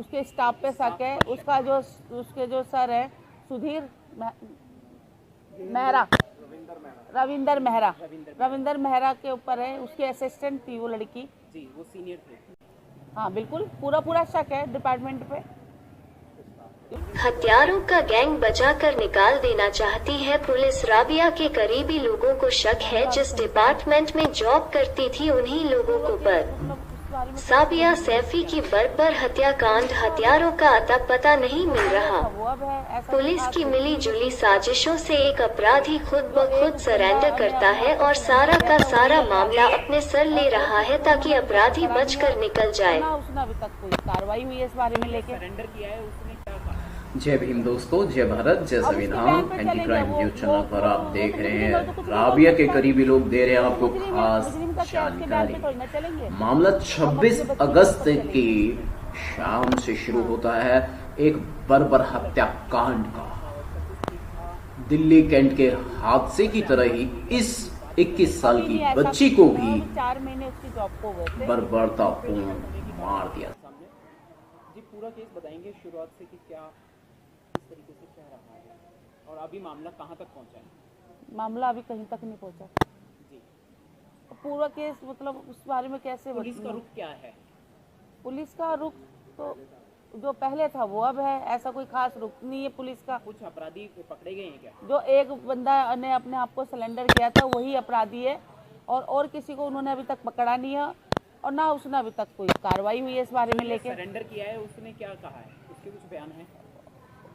उसके स्टाफ पे शक है। उसके जो सर है सुधीर मेहरा, रविंदर मेहरा के ऊपर है। उसकी असिस्टेंट थी वो लड़की जी, वो सीनियर थे। हाँ बिल्कुल, पूरा शक है डिपार्टमेंट पे। हत्यारों का गैंग बचाकर निकाल देना चाहती है पुलिस। राबिया के करीबी लोगों को शक है, जिस डिपार्टमेंट में जॉब करती थी उन्हीं लोगों को पर साबिया सैफी की बर्बर हत्याकांड। हत्यारों का अता पता नहीं मिल रहा। पुलिस की मिली जुली साजिशों से एक अपराधी खुद ब खुद सरेंडर करता है और सारा का सारा मामला अपने सर ले रहा है ताकि अपराधी बचकर निकल जाए। उसने अभी तक कोई कार्रवाई हुई है इस बारे में लेके? सरेंडर किया है उसने, क्या कहा? जय भीम दोस्तों, जय भारत, जय संविधान। एंटी क्राइम न्यूज चैनल पर आप देख रहे हैं। राबिया के करीबी लोग दे रहे हैं आपको खास जानकारी। मामला 26 अगस्त की शाम से शुरू होता है एक बर्बर हत्याकांड का। दिल्ली कैंट के हादसे की तरह ही इस 21 साल की बच्ची को भी 4 महीने उसकी जॉब को हुए थे। बर्बरतापूर्ण मार दिया। जी, पूरा केस बताएंगे शुरुआत से कि क्या इस तरीके से क्या रहा है और अभी मामला कहाँ तक पहुँचा है? मामला अभी कहीं तक नहीं पहुंचा जी, पूरा केस, मतलब उस बारे में कैसे पुलिस का रुख क्या है? पुलिस का रुख तो जो पहले था वो अब है। ऐसा कोई खास रुख नहीं है पुलिस का। कुछ अपराधी पकड़े गए हैं क्या? जो एक बंदा ने अपने आप को सिलेंडर किया था वही अपराधी है, और किसी को उन्होंने अभी तक पकड़ा नहीं है, और ना उसने अभी तक कोई कार्रवाई हुई है इस बारे में लेके। सरेंडर किया है उसने, क्या कहा है? उसके कुछ बयान है?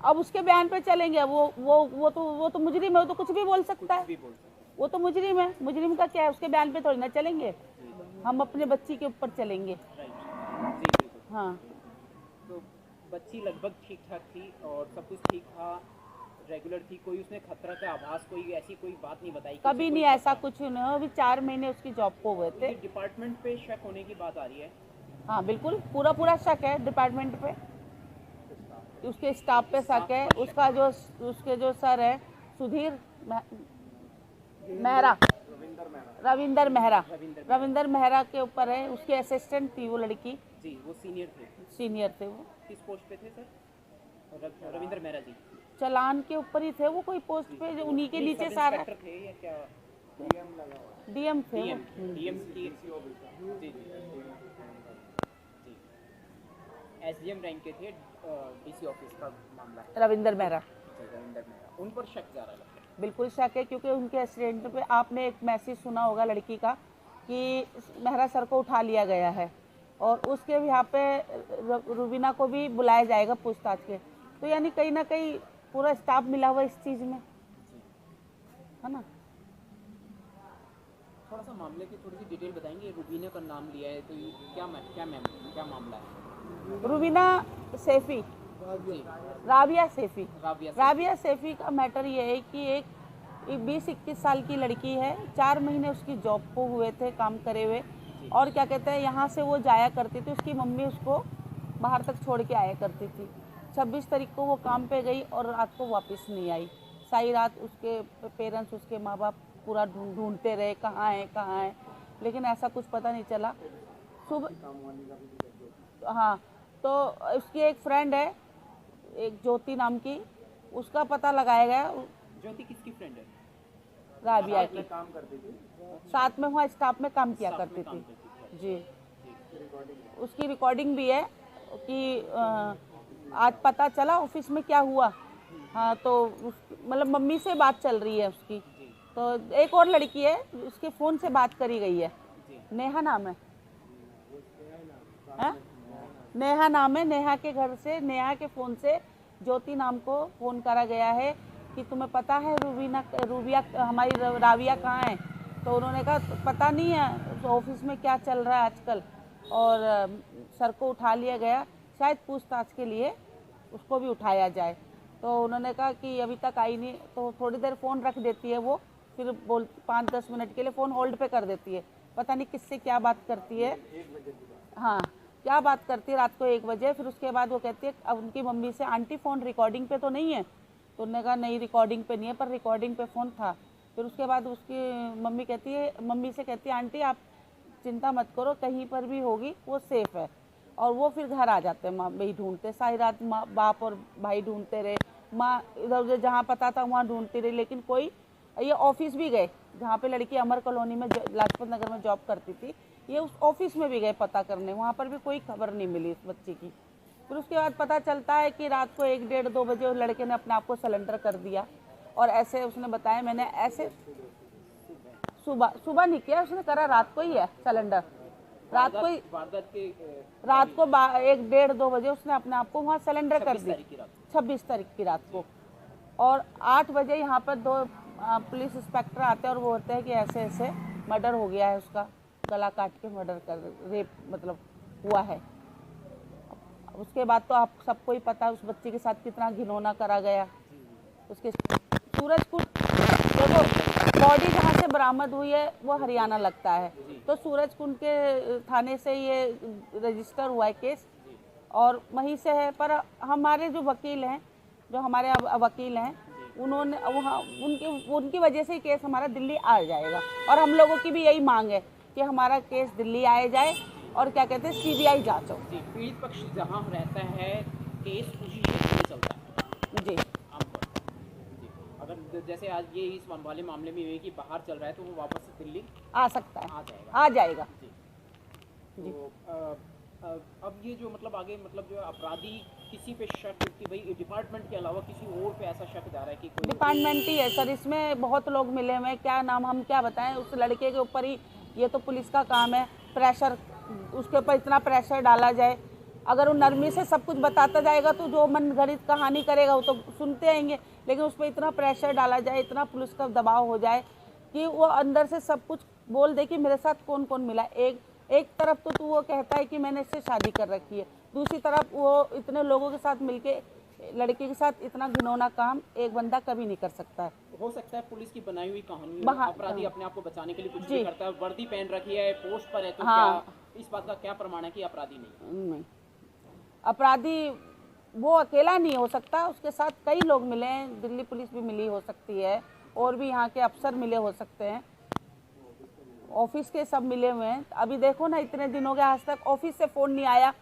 अब उसके बयान पे चलेंगे। वो तो मुजरिम है, वो तो कुछ भी बोल सकता है। वो तो मुजरिम है, मुजरिम का क्या है, उसके बयान पे थोड़ी ना चलेंगे। हम अपने बच्ची के ऊपर चलेंगे। हाँ, तो बच्ची लगभग ठीक ठाक थी और सब कुछ ठीक था, रेगुलर थी, कोई उसने खतरा का आभास, कोई ऐसी कोई बात नहीं बताई? कभी नहीं, ऐसा कुछ नहीं। अभी 4 महीने उसकी जॉब को हुए थे। डिपार्टमेंट पे शक होने की बात आ रही है। हाँ बिल्कुल, पूरा शक है डिपार्टमेंट पे। उसके स्टाफ पे शक है। उसके जो सर है सुधीर मेहरा, रविंदर मेहरा के ऊपर है। उसकी असिस्टेंट थी वो लड़की जी, वो सीनियर थे वो। किस पोस्ट पे थे सर? रविंदर मेहरा जी चलान के ऊपर ही थे वो, कोई पोस्ट पे, जो उन्हीं के नीचे सारा थे या क्या? डीएम थे वो। डीएम की जी एसडीएम रैंक के थे। डीसी ऑफिस का मामला है। रविंदर मेहरा, उन पर शक जा रहा है। बिल्कुल शक है, क्योंकि उनके एक्सीडेंट पे आपने एक मैसेज सुना होगा लड़की का कि मेहरा सर को उठा लिया गया है, और उसके यहाँ पे रुबीना को भी बुलाया जाएगा पूछताछ के। तो यानी कहीं ना कहीं पूरा स्टाफ मिला हुआ इस चीज़ में, है ना। थोड़ा सा मामले की थोड़ी सी डिटेल बताएंगे? रुबीना का नाम लिया है, तो ये क्या मामला है? रुबीना सैफी, राबिया सैफी का मैटर ये है कि एक 20-21 साल की लड़की है। 4 महीने उसकी जॉब को हुए थे काम करे हुए, और क्या कहते हैं, यहाँ से वो जाया करती थी। उसकी मम्मी उसको बाहर तक छोड़ के आया करती थी। 26 तारीख को वो काम पे गई और रात को वापस नहीं आई। सारी रात उसके पेरेंट्स, उसके माँ बाप पूरा ढूंढते रहे कहाँ है, लेकिन ऐसा कुछ पता नहीं चला। सुबह हाँ, तो उसकी एक फ्रेंड है, एक ज्योति नाम की, उसका पता लगाया गया। ज्योति किसकी फ्रेंड है? राबिया की। काम करती थी साथ में वहाँ स्टाफ में काम किया करती थी जी। उसकी रिकॉर्डिंग भी है कि आज पता चला ऑफिस में क्या हुआ। हाँ, तो मतलब मम्मी से बात चल रही है उसकी। तो एक और लड़की है, उसके फ़ोन से बात करी गई है। नेहा नाम है, नेहा नाम है। नेहा के घर से, नेहा के फ़ोन से ज्योति नाम को फ़ोन करा गया है कि तुम्हें पता है हमारी राबिया कहाँ है? तो उन्होंने कहा पता नहीं है, तो ऑफिस में क्या चल रहा है आजकल, और सर को उठा लिया गया, शायद पूछताछ के लिए उसको भी उठाया जाए। तो उन्होंने कहा कि अभी तक आई नहीं। तो थोड़ी देर फ़ोन रख देती है वो, फिर 5-10 मिनट के लिए फ़ोन होल्ड पे कर देती है। पता नहीं किससे क्या बात करती है। हाँ, क्या बात करती है रात को 1 बजे। फिर उसके बाद वो कहती है अब उनकी मम्मी से, आंटी फ़ोन रिकॉर्डिंग पे तो नहीं है? तो उन्होंने कहा नहीं, रिकॉर्डिंग पे नहीं है, पर रिकॉर्डिंग पे फ़ोन था। फिर उसके बाद उसकी मम्मी से कहती है आंटी आप चिंता मत करो, कहीं पर भी होगी वो सेफ़ है। और वो फिर घर आ जाते हैं, माँ भाई ढूंढते, सारी रात माँ बाप और भाई ढूंढते रहे, माँ इधर उधर जहाँ पता था वहाँ ढूंढती रही, लेकिन कोई, ये ऑफिस भी गए जहाँ पे लड़की अमर कॉलोनी में लाजपत नगर में जॉब करती थी, ये उस ऑफिस में भी गए पता करने, वहाँ पर भी कोई खबर नहीं मिली इस बच्ची की। फिर उसके बाद पता चलता है कि रात को 1, 1:30, 2 बजे उस लड़के ने अपने आप को सरेंडर कर दिया। और ऐसे उसने बताया, मैंने ऐसे सुबह नहीं किया, उसने करा रात को ही है सरेंडर, रात को ही, रात को 1, 1:30, 2 बजे उसने अपने आप को वहाँ सरेंडर कर दी, 26 तारीख की रात को। और 8 बजे यहाँ पर 2 पुलिस इंस्पेक्टर आते हैं और वो होते हैं कि ऐसे ऐसे मर्डर हो गया है, उसका गला काट के मर्डर कर, रेप मतलब हुआ है। उसके बाद तो आप सबको ही पता है उस बच्चे के साथ कितना घिनौना करा गया। उसके सूरजकुंड, देखो बॉडी जहाँ से बरामद हुई है वो हरियाणा लगता है, तो सूरजकुंड के थाने से ये रजिस्टर हुआ है केस और वहीं से है। पर हमारे जो वकील हैं, जो हमारे वकील हैं, उन्होंने वहाँ उनकी वजह से ही केस हमारा दिल्ली आ जाएगा। और हम लोगों की भी यही मांग है कि हमारा केस दिल्ली आए जाए और क्या कहते हैं CBI जांच हो। पीड़ित पक्ष जहाँ रहता है केस उसी क्षेत्र में चलता है जी, आमतौर पर। जी, अगर जैसे आज ये इस वाले मामले में हुए कि बाहर चल रहा है तो वो वापस से दिल्ली आ सकता है, आ आ जाएगा। जी। तो अब ये जो मतलब आगे मतलब जो अपराधी किसी पे शक कि भाई डिपार्टमेंट के अलावा किसी और पे ऐसा शक जा रहा है कि कोई डिपार्टमेंट ही है सर, इसमें बहुत लोग मिले हुए हैं, क्या नाम हम क्या बताएं, उस लड़के के ऊपर ही, ये तो पुलिस का काम है, प्रेशर, उसके ऊपर इतना प्रेशर डाला जाए। अगर वो नरमी से सब कुछ बताता जाएगा तो जो मन घड़ित कहानी करेगा वो तो सुनते आएंगे, लेकिन उस पर इतना प्रेशर डाला जाए, इतना पुलिस का दबाव हो जाए कि वो अंदर से सब कुछ बोल दे कि मेरे साथ कौन कौन मिला। एक तरफ तो वो कहता है कि मैंने इससे शादी कर रखी है, दूसरी तरफ वो इतने लोगों के साथ मिलके लड़की के साथ इतना घिनौना काम एक बंदा कभी नहीं कर सकता है। हो सकता है पुलिस की बनाई हुई कहानी अपराधी अपने आप को बचाने के लिए कुछ भी करता है, वर्दी पहन रखी है, पोस्ट पर है, तो क्या इस बात का क्या प्रमाण है कि अपराधी नहीं? अपराधी वो अकेला नहीं हो सकता, उसके साथ कई लोग मिले हैं, दिल्ली पुलिस भी मिली हो सकती है और भी यहाँ के अफसर मिले हो सकते हैं, ऑफिस के सब मिले हुए हैं। अभी देखो ना, इतने दिन हो गए आज तक ऑफिस से फ़ोन नहीं आया,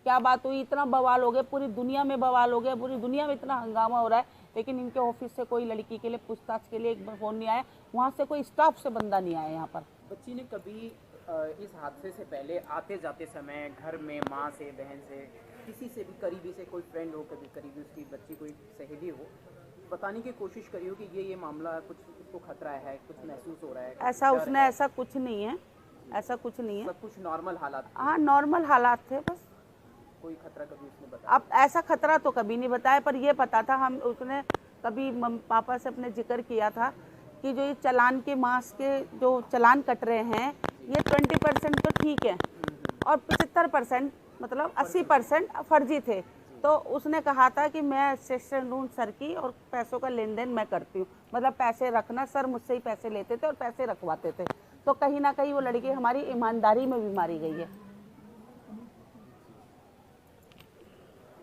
क्या बात हुई, इतना बवाल हो गया, पूरी दुनिया में बवाल हो गया, पूरी दुनिया में इतना हंगामा हो रहा है, लेकिन इनके ऑफिस से कोई लड़की के लिए पूछताछ के लिए एक फ़ोन नहीं आया, वहाँ से कोई स्टाफ से बंदा नहीं आया यहाँ पर। बच्ची ने कभी इस हादसे से पहले आते जाते समय घर में माँ से, बहन से, किसी से भी करीबी से, कोई फ्रेंड हो, कभी करीबी उसकी बच्ची कोई सहेली हो, बताने की कोशिश करी हो कि ये मामला कुछ उसको खतरा है, कुछ महसूस हो रहा है? ऐसा उसने ऐसा कुछ नहीं है, ऐसा कुछ नहीं है, सब कुछ नॉर्मल हालात? हाँ नॉर्मल हालात थे बस। कोई खतरा कभी उसने बताया? अब ऐसा खतरा तो कभी नहीं बताया, पर ये पता था, हम उसने कभी पापा से अपने जिक्र किया था कि जो ये चालान के मास के जो चालान कट रहे हैं, ये 20% तो ठीक है और 75% मतलब 80% फर्जी थे। तो उसने कहा था कि मैं सेक्शन रूम सर की और पैसों का लेन देन मैं करती हूँ, मतलब पैसे रखना, सर मुझसे ही पैसे लेते थे और पैसे रखवाते थे। तो कहीं ना कहीं वो लड़की हमारी ईमानदारी में भी मारी गई है।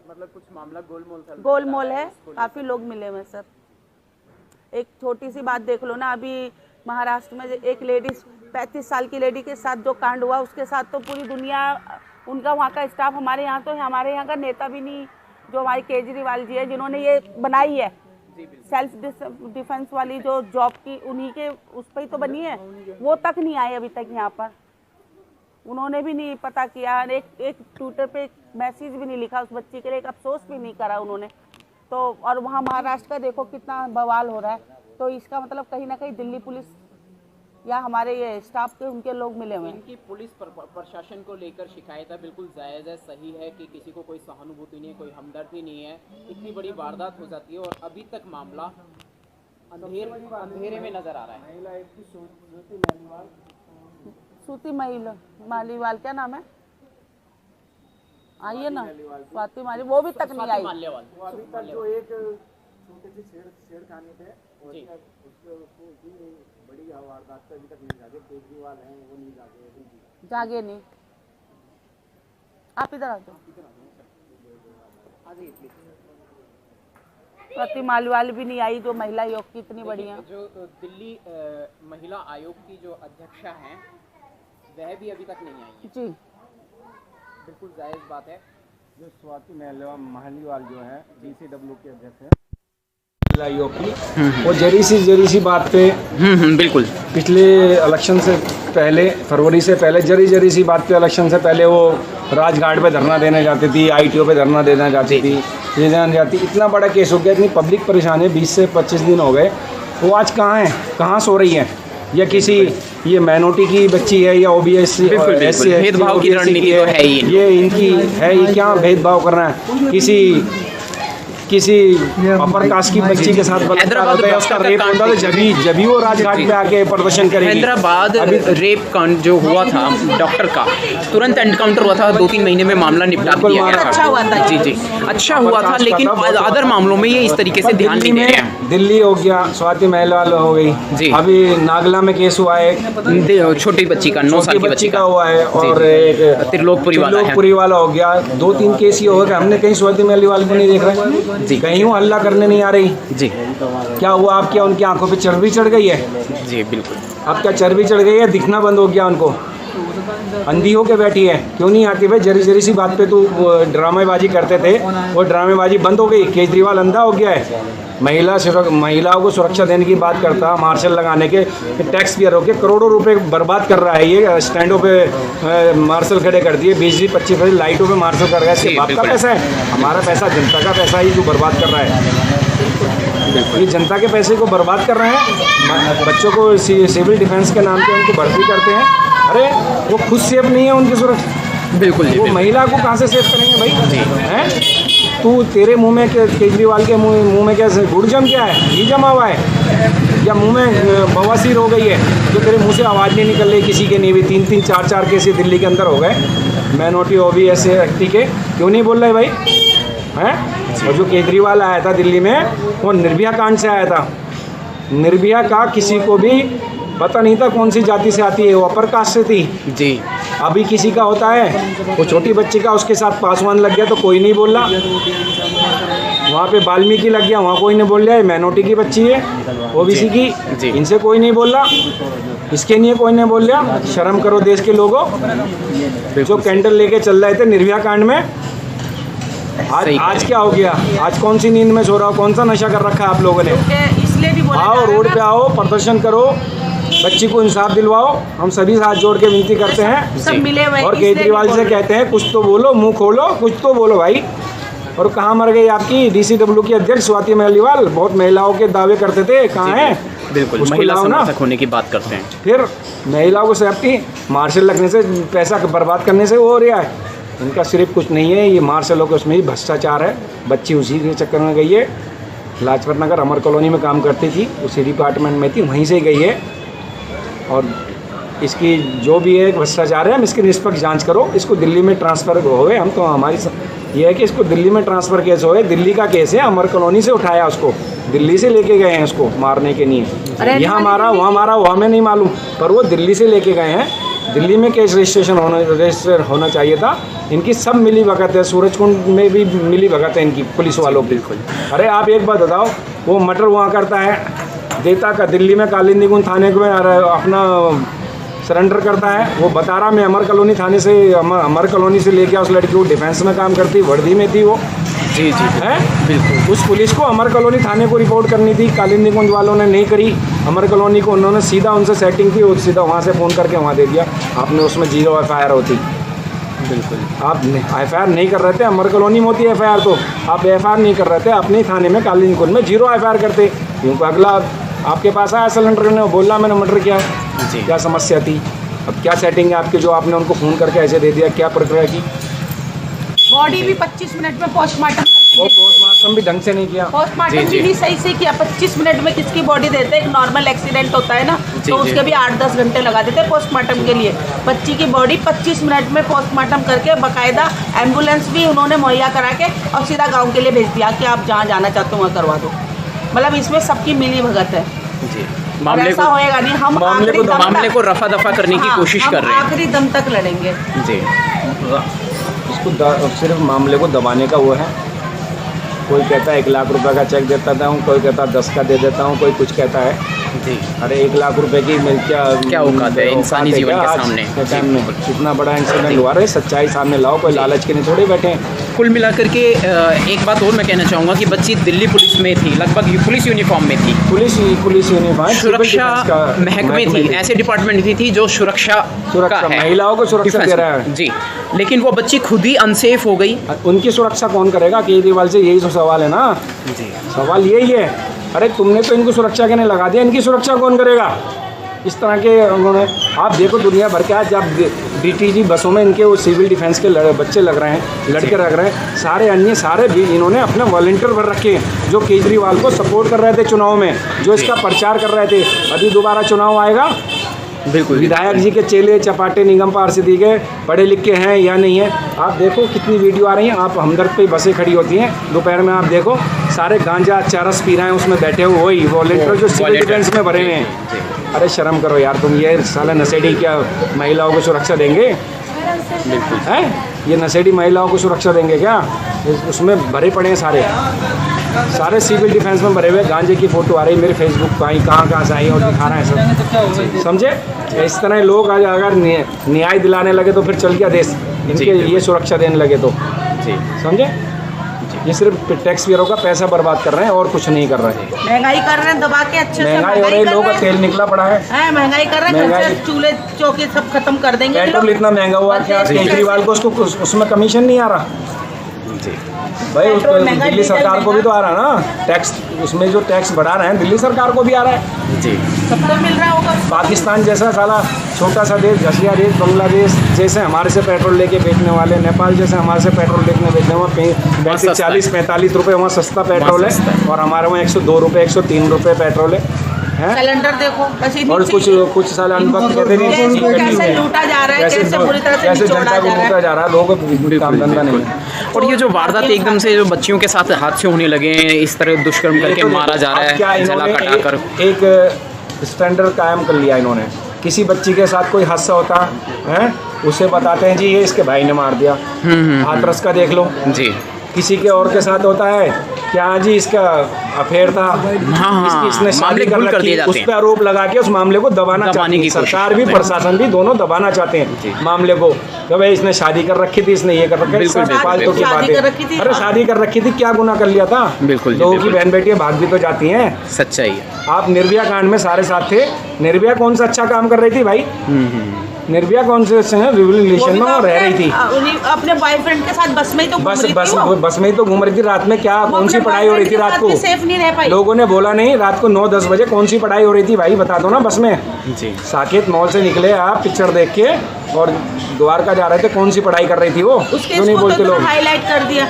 मतलब कुछ मामला गोलमोल है, काफ़ी लोग मिले हुए सर। एक छोटी सी बात देख लो ना, अभी महाराष्ट्र में एक लेडीज 35 साल की लेडी के साथ जो कांड हुआ, उसके साथ तो पूरी दुनिया, उनका वहाँ का स्टाफ, हमारे यहाँ तो हमारे यहाँ का नेता भी नहीं, जो हमारे केजरीवाल जी है जिन्होंने ये बनाई है सेल्फ डिफेंस वाली जो जॉब की, उन्हीं के उस पर ही तो बनी है, वो तक नहीं आए अभी तक यहाँ पर, उन्होंने भी नहीं पता किया, एक ट्विटर पे मैसेज भी नहीं लिखा उस बच्ची के लिए, एक अफसोस भी नहीं करा उन्होंने। तो और वहाँ महाराष्ट्र का देखो कितना बवाल हो रहा है, तो इसका मतलब कहीं ना कहीं दिल्ली पुलिस या हमारे ये स्टाफ के उनके लोग मिले हुए हैं। इनकी पुलिस प्रशासन को लेकर शिकायत है, बिल्कुल जायज़ है, सही है कि किसी को कोई सहानुभूति नहीं है, कोई हमदर्दी नहीं है, इतनी बड़ी वारदात हो जाती है और अभी तक मामला अंधेरे में नजर आ रहा है। श्रुति मालीवाल, क्या नाम है, आइए ना, स्वाति माली, वो भी तक नहीं आई। अभी तक जो एक छोटे से छेड़खानी थे बड़ी वारदात पे अभी तक नहीं जागे, केजरीवाल हैं वो नहीं जागे नहीं। आप इधर आ जाओ, स्वाति मालीवाल भी नहीं आई, जो महिला आयोग की इतनी बड़ी है। जो दिल्ली महिला आयोग की जो अध्यक्षा हैं वह भी अभी तक नहीं आई है जी। बिल्कुल जायज़ बात है। जो स्वाति महलीवाल जो है DCW के अध्यक्ष हैं वो जरी सी बात पे बिल्कुल पिछले इलेक्शन से पहले, फरवरी से पहले जरी सी बात पे इलेक्शन से पहले वो राजघाट पे धरना देने जाती थी, ITO पे धरना देना जाती थी, ये जान जाती। इतना बड़ा केस हो गया, इतनी पब्लिक परेशान है, 20 से 25 दिन हो गए। वो आज कहाँ है, कहाँ सो रही है? या किसी ये माइनॉरिटी की बच्ची है या OBS भेदभाव की रणनीति तो है ही। ये इनकी है, ये क्या भेदभाव कर रहा है? किसी अपर कास्ट की बच्ची के साथ हैदराबाद है, उसका रेप होता है, जब ही वो राजघाट पे आके प्रदर्शन करेगी। हैदराबाद रेप कांड जो हुआ था डॉक्टर का, तुरंत एनकाउंटर हुआ था, 2-3 महीने में मामला निपटा दिया गया था। अच्छा हुआ था। जी अच्छा हुआ था, लेकिन अदर मामलों में ये इस तरीके से ध्यान नहीं दे रहे हैं। दिल्ली हो गया, स्वाति महलीवाल हो गई जी। अभी नागला में केस हुआ है, छोटी बच्ची का, 9 साल की बच्ची का हुआ है, और एक त्रिलोकपुरी वाला हो गया। 2-3 केस ही हो गए, हमने कहीं स्वाति महलीवाल को नहीं देख रहे जी। कहीं वो हल्ला करने नहीं आ रही जी। क्या हुआ? आप क्या उनकी आंखों पे चर्बी चढ़ गई है? जी बिल्कुल। अब क्या चर्बी चढ़ गई है? दिखना बंद हो गया उनको? अंधी हो के बैठी है? क्यों नहीं आती भाई? जरी सी बात पे तो ड्रामेबाजी करते थे, वो ड्रामेबाजी बंद हो गई। केजरीवाल अंधा हो गया है? महिलाओं को सुरक्षा देने की बात करता, मार्शल लगाने के, टैक्स पेयर होकर करोड़ों रुपए बर्बाद कर रहा है। ये स्टैंडों पे मार्शल खड़े कर दिए, 20-25 लाइटों पे मार्शल कर रहा है। इसके बाप का पैसा है? हमारा पैसा, जनता का पैसा ही जो बर्बाद कर रहा है। ये जनता के पैसे को बर्बाद कर रहे हैं। बच्चों को सिविल डिफेंस के नाम पे उनको भर्ती करते हैं। अरे वो खुद सेफ नहीं है उनकी सुरक्षा। बिल्कुल वो महिला को कहाँ से सेफ करेंगे भाई? हैं? तू तेरे मुंह में, केजरीवाल के मुंह में क्या गुड़जम क्या है? घी जमा हुआ है या मुंह में बवासीर हो गई है जो तेरे मुंह से आवाज़ नहीं निकल रही? किसी के नहीं भी 3-3, 4-4 केस दिल्ली के अंदर हो गए माइनॉरिटी OBS एक्ट के। क्यों नहीं बोल रहे भाई? हैं? और जो केजरीवाल आया था दिल्ली में, वो निर्भया कांड से आया था। निर्भया का किसी को भी पता नहीं था कौन सी जाति से आती है, वो अपर कास्ट से थी जी। अभी किसी का होता है, वो छोटी बच्ची का उसके साथ पासवान लग गया तो कोई नहीं बोल रहा। वहाँ पे वाल्मीकि लग गया, वहाँ कोई नहीं बोल रहा है। माइनॉरिटी की बच्ची है, OBC की, इनसे कोई नहीं बोल रहा, इसके लिए कोई नहीं बोल रहा। शर्म करो देश के लोगों। जो कैंडल लेके चल रहे थे निर्भया कांड में, आज क्या हो गया? आज कौन सी नींद में सो रहा हो? कौन सा नशा कर रखा है आप लोगों ने? इसलिए भी बोला आओ, रोड पे आओ, प्रदर्शन करो, बच्ची को इंसाफ दिलवाओ। हम सभी हाथ जोड़ के विनती करते हैं। सब मिले हुए, और केजरीवाल से कहते हैं कुछ तो बोलो, मुंह खोलो, कुछ तो बोलो भाई। और कहाँ मर गई आपकी DCW की अध्यक्ष स्वाति महलीवाल? बहुत महिलाओं के दावे करते थे, कहाँ है? बिल्कुल, महिला समर्थक होने की बात करते हैं। फिर महिलाओं को सेफ्टी, मार्शल लगने से, पैसा बर्बाद करने से वो हो रहा है। इनका सिर्फ कुछ नहीं है, ये मार्शलों के उसमें ही भ्रष्टाचार है। बच्ची उसी के चक्कर में गई है। लाजपत नगर अमर कॉलोनी में काम करती थी, उसी डिपार्टमेंट में थी, वहीं से गई है। और इसकी जो भी है भ्रष्टाचार है, हम इसकी निष्पक्ष जांच करो। इसको दिल्ली में ट्रांसफ़र होए, हम तो हमारी ये है कि इसको दिल्ली में ट्रांसफ़र केस होए। दिल्ली का केस है, अमर कॉलोनी से उठाया उसको, दिल्ली से लेके गए हैं उसको मारने के लिए। यहाँ मारा, वहाँ मारा, वो हमें नहीं मालूम, पर वो दिल्ली से लेके गए हैं। दिल्ली में केस रजिस्टर होना चाहिए था। इनकी सब मिली भगत है, सूरजकुंड में भी मिली भगत है इनकी पुलिस वालों की। बिल्कुल। अरे आप एक बात बताओ, वो मटर वहाँ करता है, देता का दिल्ली में कालिंदी कुंज थाने में अपना सरेंडर करता है। वो बतारा में अमर कॉलोनी थाने से, अमर कॉलोनी से लेके उस लड़की को डिफेंस में काम करती, वर्दी में थी वो। जी है बिल्कुल। उस पुलिस को अमर कॉलोनी थाने को रिपोर्ट करनी थी, कालिंदी कुंज वालों ने नहीं करी। अमर कॉलोनी को उन्होंने सीधा उनसे सेटिंग की, वो सीधा वहाँ से फ़ोन करके वहाँ दे दिया। आपने उसमें 0 FIR होती। बिल्कुल। आप FIR नहीं कर रहे थे, अमर कॉलोनी में होती FIR, तो आप FIR नहीं कर रहे थे अपने थाने में कालिंदी कुंज में 0 FIR करते। क्योंकि अगला आपके पास आया सिलेंडर करने, बोल रहा मैंने मर्डर किया है। क्या समस्या थी? अब क्या सेटिंग है आपकी जो आपने उनको फ़ोन करके ऐसे दे दिया? क्या प्रक्रिया की? बॉडी भी 25 मिनट में पोस्टमार्टम, वो पोस्टमार्टम भी ढंग से नहीं किया। पोस्टमार्टम भी नहीं सही से किया। 25 मिनट में किसकी बॉडी देते हैं? एक नॉर्मल एक्सीडेंट होता है ना, तो उसके भी 8-10 घंटे लगा देते हैं पोस्टमार्टम के लिए। बच्ची की बॉडी 25 मिनट में पोस्टमार्टम करके, बाकायदा एम्बुलेंस भी उन्होंने मुहैया करा के, और सीधा गाँव के लिए भेज दिया कि आप जहाँ जाना चाहते हो वहाँ करवा दो। मतलब इसमें सबकी मिली भगत है जी। मामले को होएगा नहीं, हम मामले को रफा दफा करने की कोशिश कर रहे हैं, आखिरी दम तक लड़ेंगे जी। इसको सिर्फ मामले को दबाने का वो है। कोई कहता है 1 लाख रुपए का चेक देता हूँ, कोई कहता है 10 का दे देता हूँ, कोई कुछ कहता है। जी। अरे 1 लाख रुपए की क्या औकात है इंसानी औकात है जीवन क्या के आज सामने? के टाइम में? इतना बड़ा इंसिडेंट हुआ, रहे सच्चाई सामने लाओ, कोई लालच के नहीं थोड़े बैठे हैं। कुल मिलाकर के एक बात और मैं कहना चाहूँगा कि बच्ची दिल्ली पुलिस में थी, लगभग पुलिस यूनिफॉर्म में थी, पुलिस यूनिफॉर्म, सुरक्षा महकमे थी, ऐसे डिपार्टमेंट थी जो सुरक्षा का है, महिलाओं को सुरक्षा दे रहा है जी। लेकिन वो बच्ची खुद ही अनसेफ हो गई। उनकी सुरक्षा कौन करेगा? केजरीवाल से यही तो सवाल है ना जी, सवाल यही है। अरे तुमने तो इनको सुरक्षा के लिए लगा दिया, इनकी सुरक्षा कौन करेगा? इस तरह के उन्होंने, आप देखो दुनिया भर के आज आप DTG बसों में इनके वो सिविल डिफेंस के बच्चे लग रहे हैं, लड़के लग रहे हैं, सारे अन्य सारे भी इन्होंने अपने वॉलंटियर भर रखे हैं जो केजरीवाल को सपोर्ट कर रहे थे चुनाव में, जो इसका प्रचार कर रहे थे। अभी दोबारा चुनाव आएगा, बिल्कुल विधायक जी के चेले चपाटे निगम पार्षद के पढ़े लिखे हैं या नहीं है? आप देखो कितनी वीडियो आ रही हैं, आप हमदर्द पे बसें खड़ी होती हैं दोपहर में, आप देखो सारे गांजा चरस पी रहे हैं उसमें बैठे हुए, वही वॉलंटियर जो सिविल डिफेंस में भरे हुए हैं। अरे शर्म करो यार तुम, ये साला नशेड़ी क्या महिलाओं को सुरक्षा देंगे? बिल्कुल हैं, ये नशेड़ी महिलाओं को सुरक्षा देंगे क्या? उसमें भरे पड़े हैं सारे सिविल डिफेंस में भरे हुए। गांजे की फ़ोटो आ रही मेरे फेसबुक पर, आई कहाँ से आई और दिखा रहे हैं सब, समझे? इस तरह लोग आज अगर न्याय दिलाने लगे तो फिर चल गया देश, इनके ये सुरक्षा देने लगे तो जी, समझे? ये सिर्फ टैक्स पेयरों का पैसा बर्बाद कर रहे हैं और कुछ नहीं कर रहे हैं। महंगाई कर रहे हैं दबा के, अच्छे से महंगाई हो रही, लोगों का तेल निकला पड़ा है, महंगाई कर रहे हैं, चूल्हे चौके सब खत्म कर देंगे। पेट्रोल इतना महंगा हुआ क्या केजरीवाल को उसमें कमीशन नहीं आ रहा? भाई उसको दिल्ली सरकार को भी तो आ रहा है ना टैक्स, उसमें जो टैक्स बढ़ा रहे हैं दिल्ली सरकार को भी आ रहा है जी, सबको मिल रहा होगा। पाकिस्तान जैसा साला छोटा सा देश, घसिया देश, बांग्लादेश जैसे हमारे से पेट्रोल लेके बेचने वाले, नेपाल जैसे हमारे से पेट्रोल लेके बेचने वहाँ 40-45 रुपये वहाँ सस्ता पेट्रोल है, और हमारे वहाँ 102 रुपये 103 रुपये पेट्रोल है। सिलेंडर देखो बस, और कुछ साल अनपढ़ कहते नहीं, कैसे लूटा जा रहा है, कैसे बुरी तरह से कैसे जनता को लूटा जा रहा है, लोगों को काम धंधा नहीं है। और ये जो वारदात एकदम से जो बच्चियों के साथ हादसे होने लगे हैं, इस तरह दुष्कर्म करके मारा जा रहा है, जला कटा कर, एक स्टैंडर्ड कायम कर लिया इन्होंने। किसी बच्ची के साथ कोई हादसा होता है उसे बताते हैं जी ये इसके भाई ने मार दिया, हाथरस का देख लो जी। किसी के और के साथ होता है क्या जी इसका अफेयर था, इसने शादी कर रखी, उस पर आरोप लगा के उस मामले को दबाना चाहती है सरकार भी, प्रशासन भी, दोनों दबाना चाहते हैं मामले को कि भाई इसने शादी कर रखी थी, इसने ये कर रखा है, फालतू की बातें। अरे शादी कर रखी थी, क्या गुनाह कर लिया था? बिल्कुल, लोगों की बहन बेटियां भाग भी तो जाती हैं, सच्चाई है। आप निर्भया कांड में सारे साथ थे, निर्भया कौन सा अच्छा काम कर रही थी भाई? निर्भया कौन से रिलेशन में वो रह रही थी? अपने बॉयफ्रेंड के साथ बस में ही तो बस में ही तो घूम रही थी। रात में क्या कौन सी पढ़ाई हो रही थी? रात को सेफ नहीं रह पाई, लोगों ने बोला नहीं, रात को 9-10 बजे कौन सी पढ़ाई हो रही थी भाई, बता दो ना। बस में जी, साकेत मॉल से निकले आप पिक्चर देख के और द्वारका जा रहे थे, कौन सी पढ़ाई कर रही थी वो? क्यों नहीं बोलते लोग? हाईलाइट कर दिया,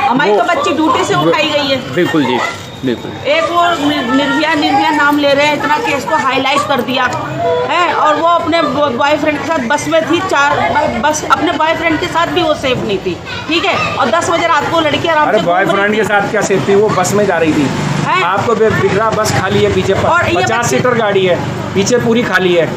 हमारी तो बच्ची ड्यूटी से उठाई गई है। बिल्कुल जी, बिल्कुल। एक वो निर्भया नाम ले रहे हैं, इतना केस को हाईलाइट कर दिया है, और वो अपने बॉयफ्रेंड के साथ बस में थी, बस अपने बॉयफ्रेंड के साथ भी वो सेफ नहीं थी, ठीक है? और 10 बजे रात को लड़की आराम से, बॉयफ्रेंड के साथ क्या सेफ थी? वो बस में जा रही थी, आपको दिख रहा बस खाली है, पीछे 50 सीटर गाड़ी है, पीछे पूरी खाली है,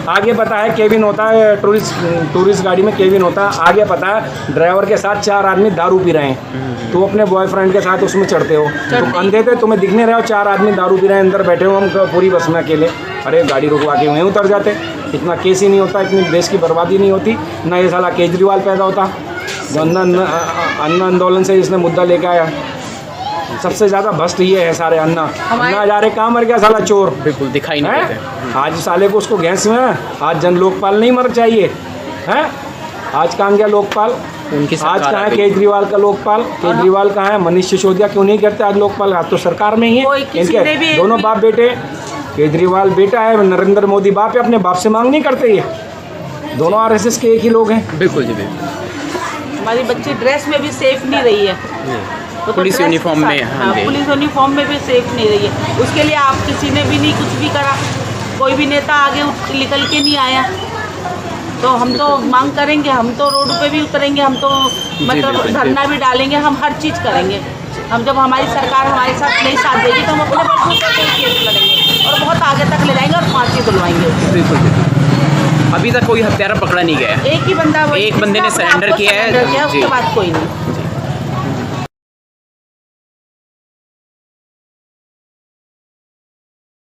आगे पता है केबिन होता है, टूरिस्ट गाड़ी में केबिन होता है, आगे पता है ड्राइवर के साथ 4 आदमी दारू पी रहे हैं, तो अपने बॉयफ्रेंड के साथ उसमें चढ़ते हो, तुम अंधे थे, तुम्हें दिखने रहे हो 4 आदमी दारू पी रहे हैं, अंदर बैठे हो, हम पूरी बस में अकेले। अरे गाड़ी रुकवा के वहीं उतर जाते, इतना केस ही नहीं होता, इतनी देश की बर्बादी नहीं होती ना, ये साला केजरीवाल पैदा होता जो अन्न आंदोलन से इसने मुद्दा लेके आया। सबसे ज्यादा भ्रष्ट ये है सारे अन्ना जा रहे, कहाँ मर गया साला चोर? बिल्कुल दिखाई नहीं देते। आज साले को उसको गैस में, आज जन लोकपाल नहीं मर चाहिए है, आज कहाँ गया लोकपाल? आज कहाँ है केजरीवाल का लोकपाल? केजरीवाल कहाँ है? मनीष सिसोदिया क्यों नहीं करते आज लोकपाल? आज तो सरकार में ही है इनके दोनों बाप बेटे। केजरीवाल बेटा है, नरेंद्र मोदी बाप है, अपने बाप से मांग नहीं करते, ये दोनों RSS के एक ही लोग हैं। बिल्कुल जी, बिल्कुल। हमारी बच्ची ड्रेस में भी सेफ नहीं रही है, पुलिस यूनिफॉर्म में, हाँ जी, पुलिस यूनिफॉर्म में भी सेफ नहीं रही है। उसके लिए आप किसी ने भी नहीं कुछ भी करा, कोई भी नेता आगे निकल के नहीं आया, तो हम तो मांग करेंगे, हम तो रोड पे भी उतरेंगे, हम तो मतलब धरना भी डालेंगे, हम हर चीज़ करेंगे। हम जब हमारी सरकार हमारे साथ नहीं साथ देगी तो हम अपने बच्चों को केस लड़ेंगे और बहुत आगे तक ले जाएंगे और फांसी दिलवाएंगे। बिल्कुल बिल्कुल। अभी तक कोई हत्यारा पकड़ा नहीं गया है, एक ही बंदा, एक बंदे ने सरेंडर किया है, उसके बाद कोई नहीं।